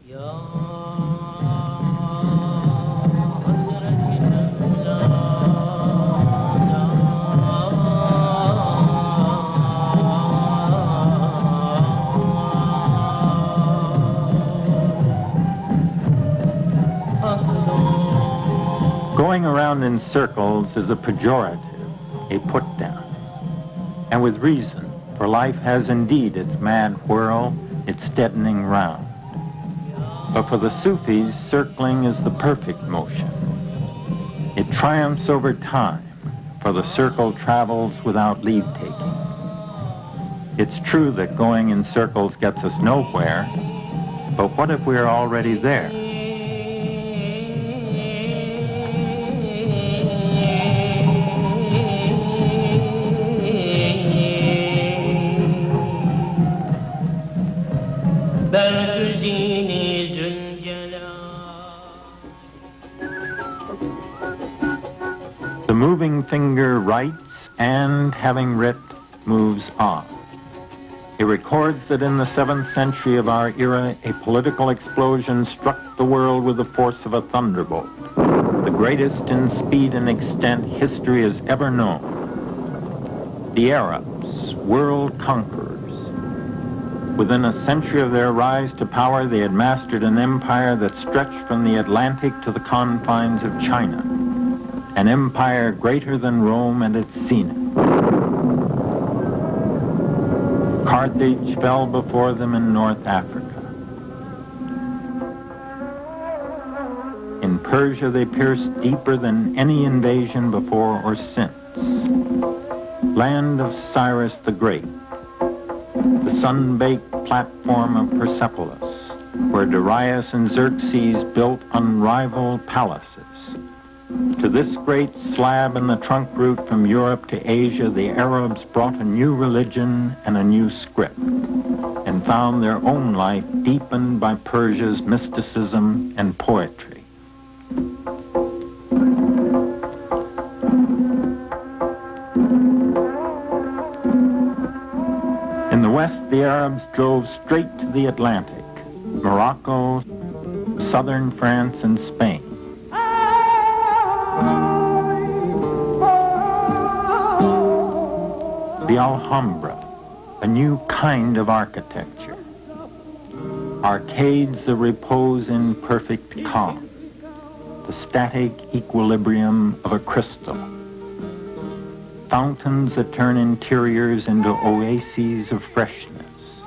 Going around in circles is a pejorative, a put-down. And with reason, for life has indeed its mad whirl, its deadening round. But for the Sufis, circling is the perfect motion. It triumphs over time, for the circle travels without leave-taking. It's true that going in circles gets us nowhere, but what if we're already there? The moving finger writes and, having writ, moves on. It records that in the 7th century of our era, a political explosion struck the world with the force of a thunderbolt, the greatest in speed and extent history has ever known. The Arabs, world conquerors. Within a century of their rise to power, they had mastered an empire that stretched from the Atlantic to the confines of China, an empire greater than Rome and its zenith. Carthage fell before them in North Africa. In Persia, they pierced deeper than any invasion before or since. Land of Cyrus the Great, the sun-baked platform of Persepolis, where Darius and Xerxes built unrivaled palaces. To this great slab in the trunk route from Europe to Asia, the Arabs brought a new religion and a new script, and found their own life deepened by Persia's mysticism and poetry. In the west, the Arabs drove straight to the Atlantic, Morocco, southern France, and Spain. The Alhambra, a new kind of architecture. Arcades that repose in perfect calm, the static equilibrium of a crystal. Fountains that turn interiors into oases of freshness.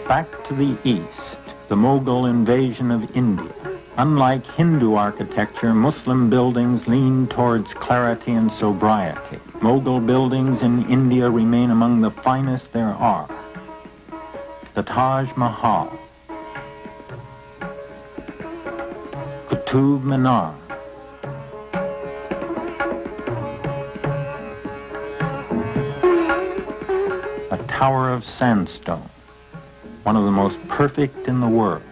Back to the east, the Mughal invasion of India. Unlike Hindu architecture, Muslim buildings lean towards clarity and sobriety. Mughal buildings in India remain among the finest there are. The Taj Mahal, Qutub Minar, a tower of sandstone, one of the most perfect in the world.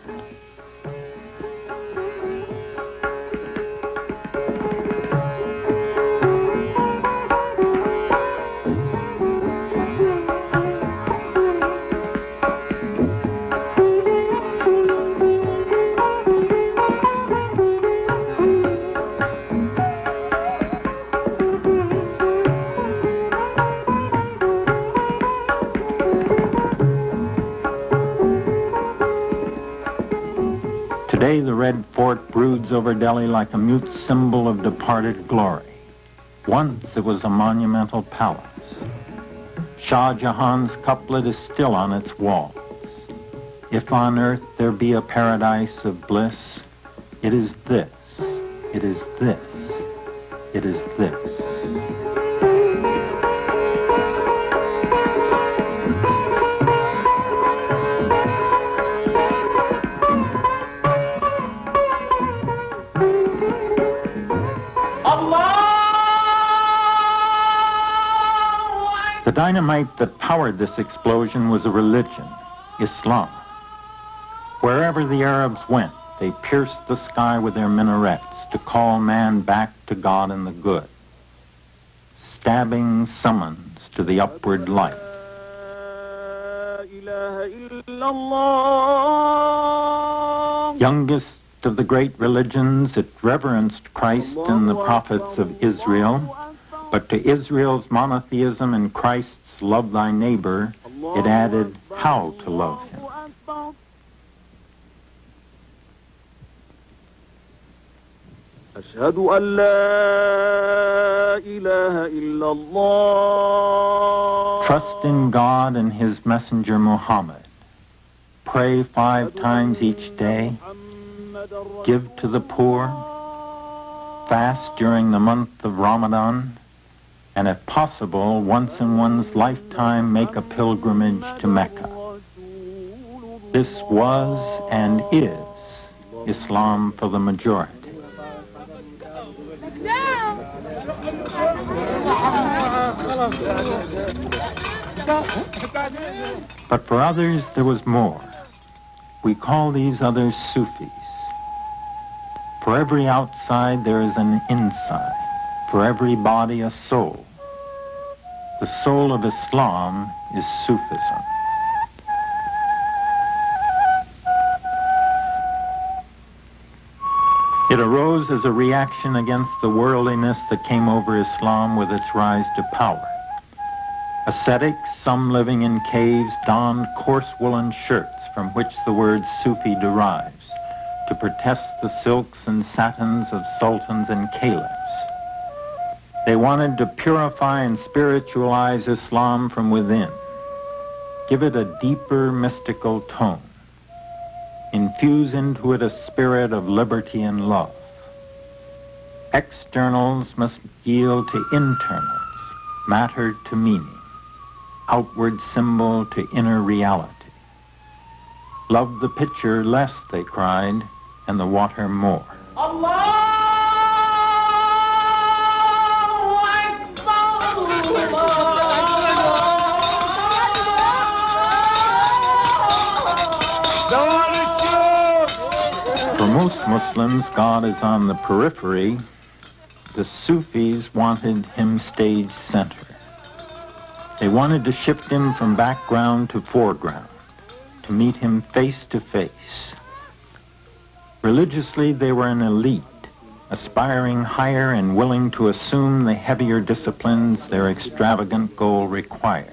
Today, the Red Fort broods over Delhi like a mute symbol of departed glory. Once it was a monumental palace. Shah Jahan's couplet is still on its walls. If on earth there be a paradise of bliss, it is this, it is this, it is this. The dynamite that powered this explosion was a religion, Islam. Wherever the Arabs went, they pierced the sky with their minarets to call man back to God and the good. Stabbing summons to the upward light. Youngest of the great religions, it reverenced Christ and the prophets of Israel, but to Israel's monotheism and Christ's love thy neighbor, it added how to love him. أشهد أن لا إله إلا الله. Trust in God and his messenger Muhammad. Pray 5 times each day. Give to the poor. Fast during the month of Ramadan. And if possible, once in one's lifetime, make a pilgrimage to Mecca. This was and is Islam for the majority. But for others, there was more. We call these others Sufis. For every outside, there is an inside. For every body, a soul. The soul of Islam is Sufism. It arose as a reaction against the worldliness that came over Islam with its rise to power. Ascetics, some living in caves, donned coarse woolen shirts from which the word Sufi derives, to protest the silks and satins of sultans and caliphs. They wanted to purify and spiritualize Islam from within, give it a deeper mystical tone, infuse into it a spirit of liberty and love. Externals must yield to internals, matter to meaning, outward symbol to inner reality. Love the pitcher less, they cried, and the water more. For most Muslims, God is on the periphery. The Sufis wanted him stage center. They wanted to shift him from background to foreground, to meet him face to face. Religiously, they were an elite, aspiring higher and willing to assume the heavier disciplines their extravagant goal required.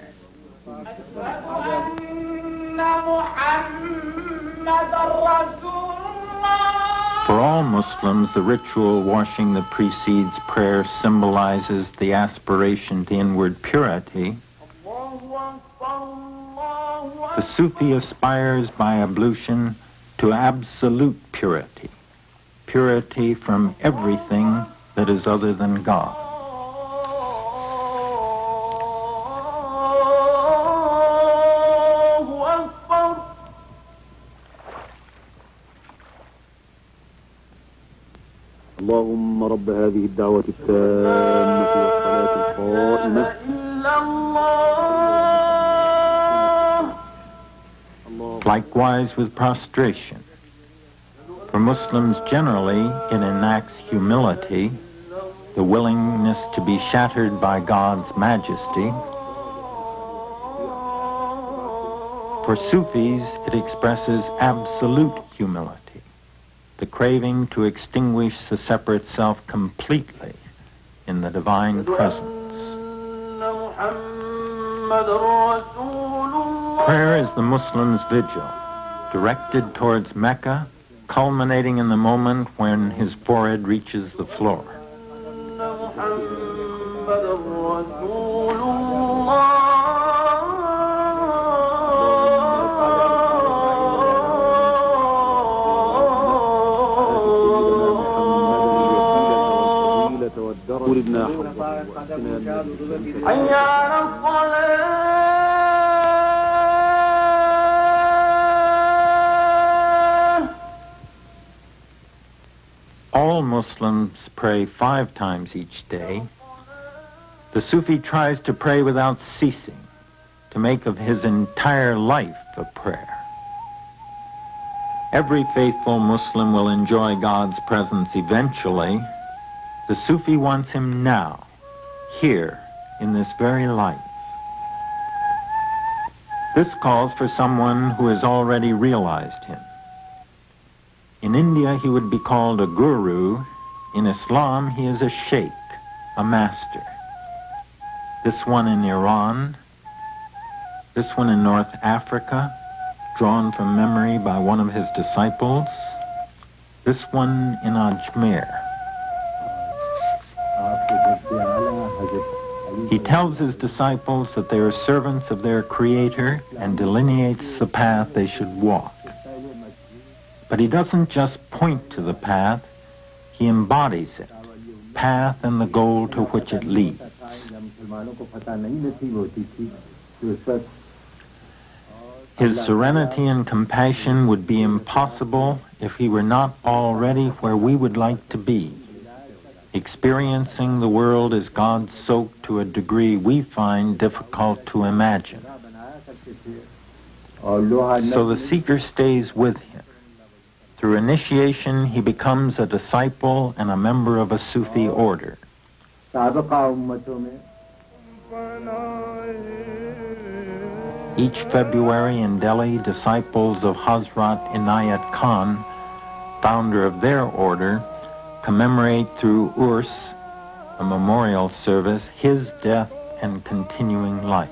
For all Muslims, the ritual washing that precedes prayer symbolizes the aspiration to inward purity. The Sufi aspires by ablution to absolute purity, purity from everything that is other than God. اللهم رب هذه الدعوة التامة والصلاة القائمة Likewise with prostration. For Muslims generally, it enacts humility, the willingness to be shattered by God's majesty. For Sufis, it expresses absolute humility, the craving to extinguish the separate self completely in the divine presence. Prayer is the Muslim's vigil, directed towards Mecca, culminating in the moment when his forehead reaches the floor. All Muslims pray 5 times each day. The Sufi tries to pray without ceasing, to make of his entire life a prayer. Every faithful Muslim will enjoy God's presence eventually. The Sufi wants him now, here, in this very life. This calls for someone who has already realized him. In India, he would be called a guru. In Islam, he is a sheikh, a master. This one in Iran, this one in North Africa, drawn from memory by one of his disciples, this one in Ajmer. He tells his disciples that they are servants of their Creator and delineates the path they should walk. But he doesn't just point to the path, he embodies it, path and the goal to which it leads. His serenity and compassion would be impossible if he were not already where we would like to be, experiencing the world as God-soaked to a degree we find difficult to imagine. So the seeker stays with him. Through initiation, he becomes a disciple and a member of a Sufi order. Each February in Delhi, disciples of Hazrat Inayat Khan, founder of their order, commemorate through Urs, a memorial service, his death and continuing life.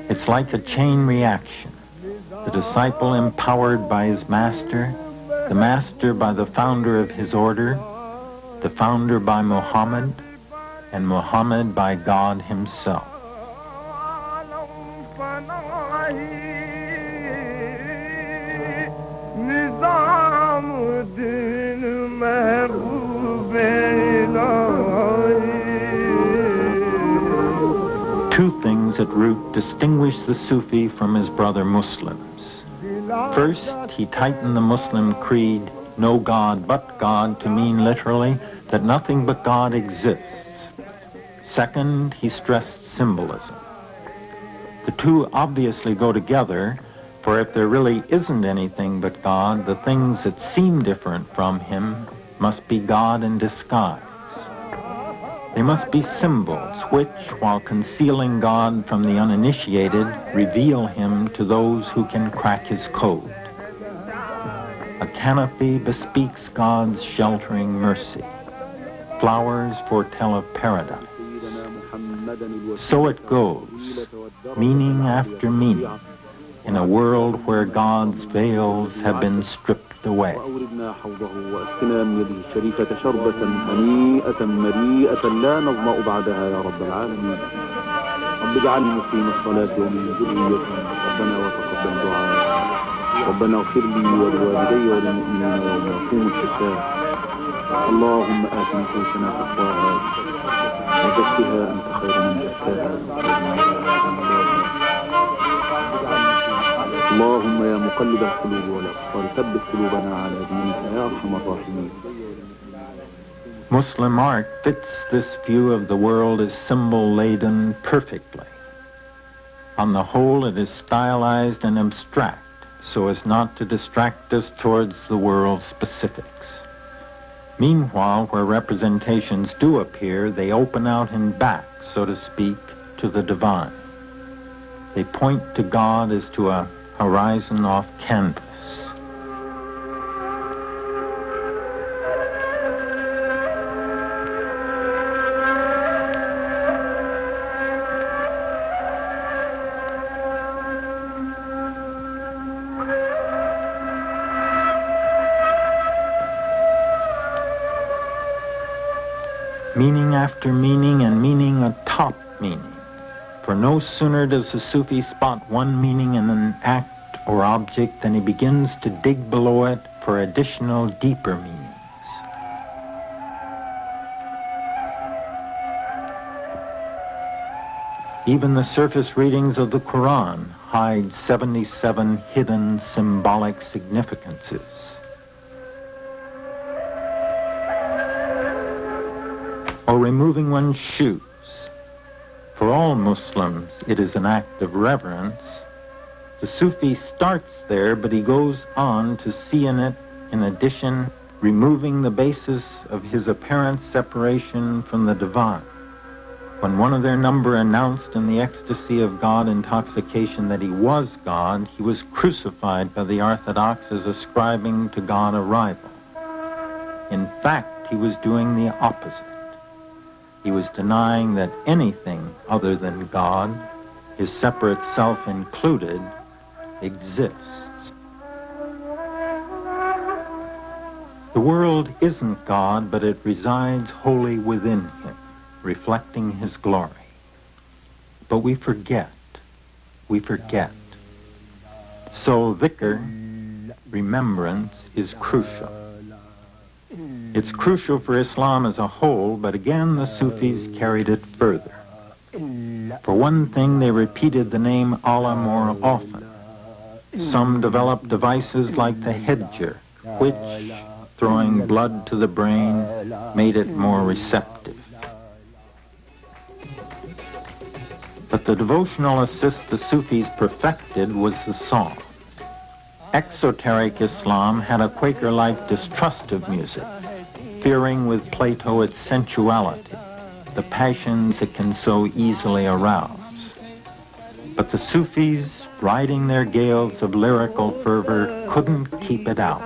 It's like a chain reaction. The disciple empowered by his master, the master by the founder of his order, the founder by Muhammad, and Muhammad by God himself. Two things at root distinguish the Sufi from his brother Muslims. First, he tightened the Muslim creed, no God but God, to mean literally that nothing but God exists. Second, he stressed symbolism. The two obviously go together, for if there really isn't anything but God, the things that seem different from him must be God in disguise. They must be symbols which, while concealing God from the uninitiated, reveal him to those who can crack his code. A canopy bespeaks God's sheltering mercy. Flowers foretell of paradise. So it goes, meaning after meaning, in a world where God's veils have been stripped away. وأوردنا حوضه وأسقنا من يده الشريفة شربة هنيئة مريئة لا نظمأ بعدها يا رب العالمين. رب اجعلني مقيم الصلاة ومن ذريتي ربنا وتقبل دعاء. ربنا اغفر لي ولوالدي وللمؤمنين يوم يقوم الحساب. اللهم آت نفوسنا تقواها وزكها أنت خير من زكاها. اللهم يا مقلب القلوب والأبصار ثبت قلوبنا على دينك يا أرحم الراحمين. Muslim art fits this view of the world as symbol-laden perfectly. On the whole, it is stylized and abstract, so as not to distract us towards the world's specifics. Meanwhile, where representations do appear, they open out and back, so to speak, to the divine. They point to God as to a horizon off canvas. Meaning after meaning and meaning atop meaning. For no sooner does the Sufi spot one meaning in an act or object than he begins to dig below it for additional deeper meanings. Even the surface readings of the Quran hide 77 hidden symbolic significances. Or removing one's shoes. For all Muslims, it is an act of reverence. The Sufi starts there, but he goes on to see in it, in addition, removing the basis of his apparent separation from the divine. When one of their number announced in the ecstasy of God intoxication that he was God, he was crucified by the Orthodox as ascribing to God a rival. In fact, he was doing the opposite. He was denying that anything other than God, his separate self included, exists. The world isn't God, but it resides wholly within him, reflecting his glory. But we forget. We forget. So dhikr, remembrance, is crucial. It's crucial for Islam as a whole, but again the Sufis carried it further. For one thing, they repeated the name Allah more often. Some developed devices like the head jerk, which, throwing blood to the brain, made it more receptive. But the devotional assist the Sufis perfected was the song. Exoteric Islam had a Quaker-like distrust of music, fearing with Plato its sensuality, the passions it can so easily arouse. But the Sufis, riding their gales of lyrical fervor, couldn't keep it out.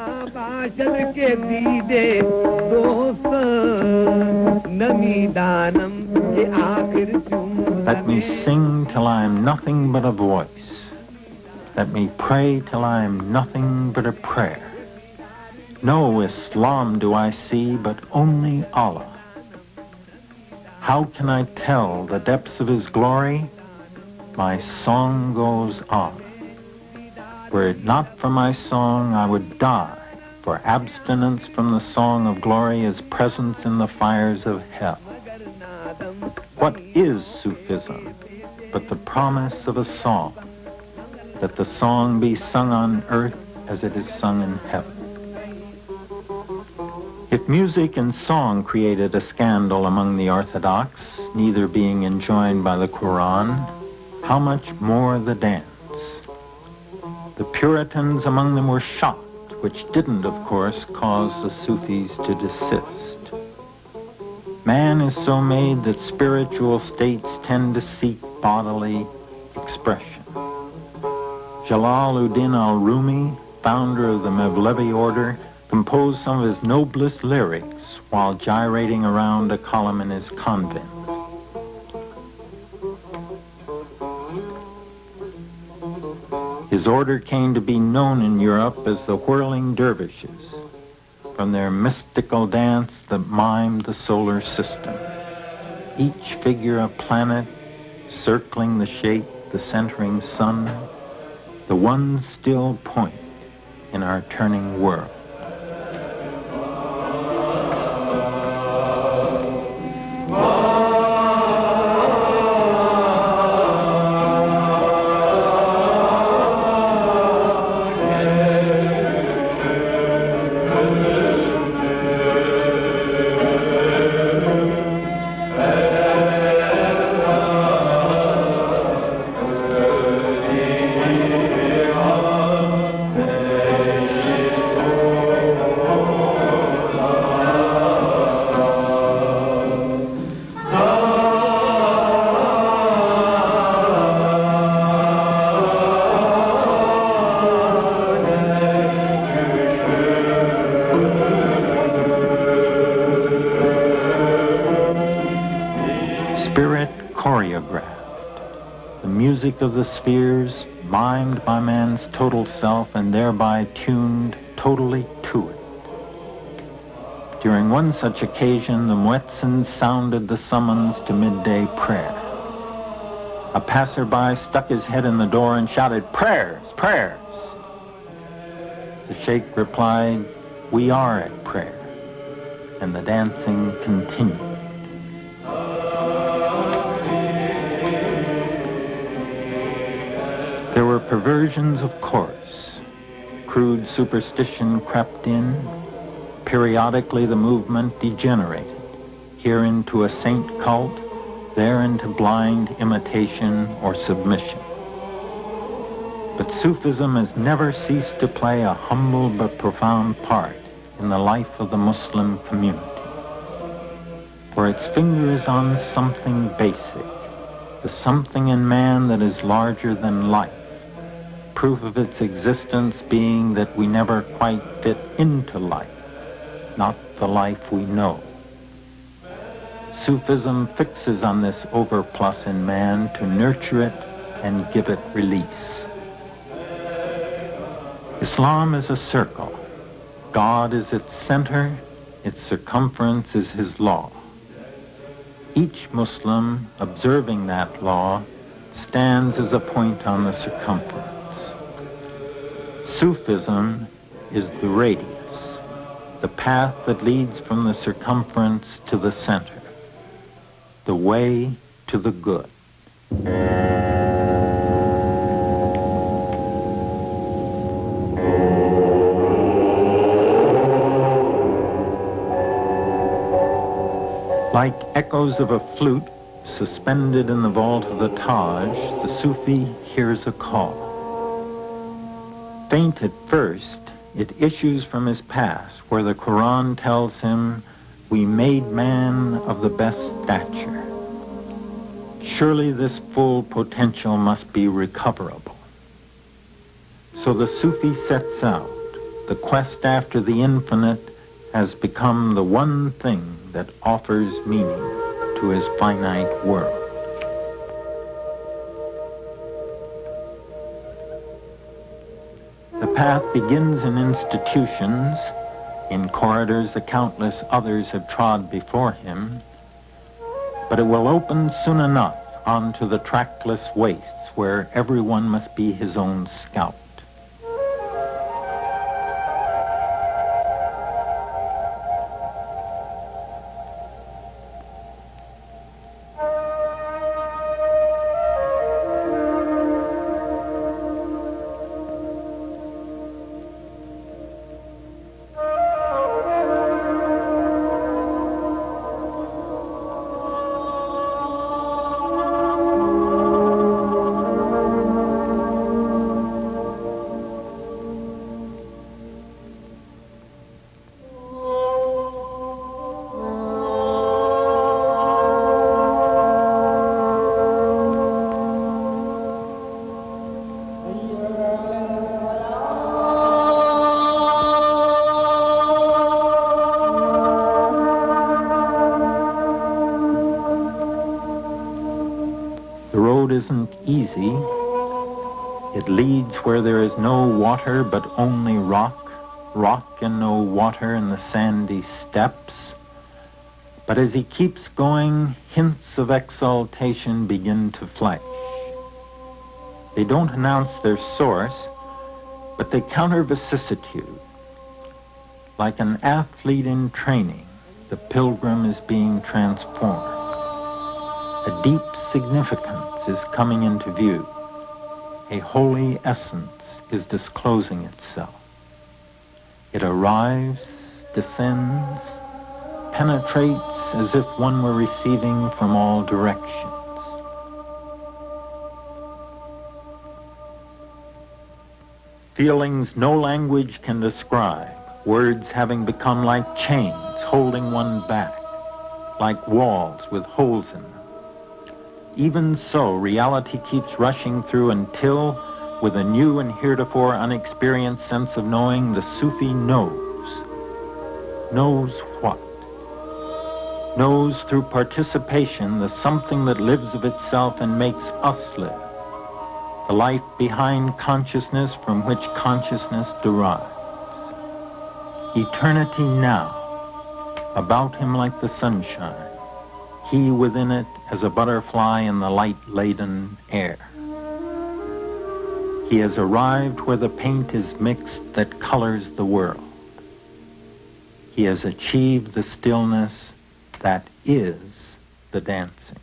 Let me sing till I am nothing but a voice. Let me pray till I am nothing but a prayer. No Islam do I see, but only Allah. How can I tell the depths of his glory? My song goes on. Were it not for my song, I would die, for abstinence from the song of glory is presence in the fires of hell. What is Sufism but the promise of a song, that the song be sung on earth as it is sung in heaven? If music and song created a scandal among the Orthodox, neither being enjoined by the Quran, how much more the dance? The Puritans among them were shocked, which didn't, of course, cause the Sufis to desist. Man is so made that spiritual states tend to seek bodily expression. Jalaluddin al-Rumi, founder of the Mevlevi order, composed some of his noblest lyrics while gyrating around a column in his convent. His order came to be known in Europe as the whirling dervishes, from their mystical dance that mimed the solar system, each figure a planet circling the shape, the centering sun, the one still point in our turning world. Music of the spheres, mimed by man's total self and thereby tuned totally to it. During one such occasion, the muezzin sounded the summons to midday prayer. A passerby stuck his head in the door and shouted, "Prayers, prayers!" The sheikh replied, "We are at prayer," and the dancing continued. There were perversions, of course. Crude superstition crept in. Periodically the movement degenerated, here into a saint cult, there into blind imitation or submission. But Sufism has never ceased to play a humble but profound part in the life of the Muslim community. For for its finger is on something basic, the something in man that is larger than life, proof of its existence being that we never quite fit into life, not the life we know. Sufism fixes on this overplus in man to nurture it and give it release. Islam is a circle. God is its center, its circumference is his law. Each Muslim, observing that law, stands as a point on the circumference. Sufism is the radius, the path that leads from the circumference to the center, the way to the good. Like echoes of a flute suspended in the vault of the Taj, the Sufi hears a call. Faint at first, it issues from his past, where the Quran tells him, "We made man of the best stature." Surely this full potential must be recoverable. So the Sufi sets out. The quest after the infinite has become the one thing that offers meaning to his finite world. The path begins in institutions, in corridors the countless others have trod before him, but it will open soon enough onto the trackless wastes where everyone must be his own scout. Isn't easy. It leads where there is no water but only rock, rock and no water in the sandy steppes. But as he keeps going, hints of exaltation begin to flash. They don't announce their source, but they counter vicissitude. Like an athlete in training, the pilgrim is being transformed. A deep significance is coming into view. A holy essence is disclosing itself. It arrives, descends, penetrates as if one were receiving from all directions. Feelings no language can describe, words having become like chains holding one back, like walls with holes in them. Even so, reality keeps rushing through until, with a new and heretofore unexperienced sense of knowing, the Sufi knows. Knows what? Knows through participation the something that lives of itself and makes us live. The life behind consciousness from which consciousness derives. Eternity now, about him like the sunshine. He within it as a butterfly in the light-laden air. He has arrived where the paint is mixed that colors the world. He has achieved the stillness that is the dancing.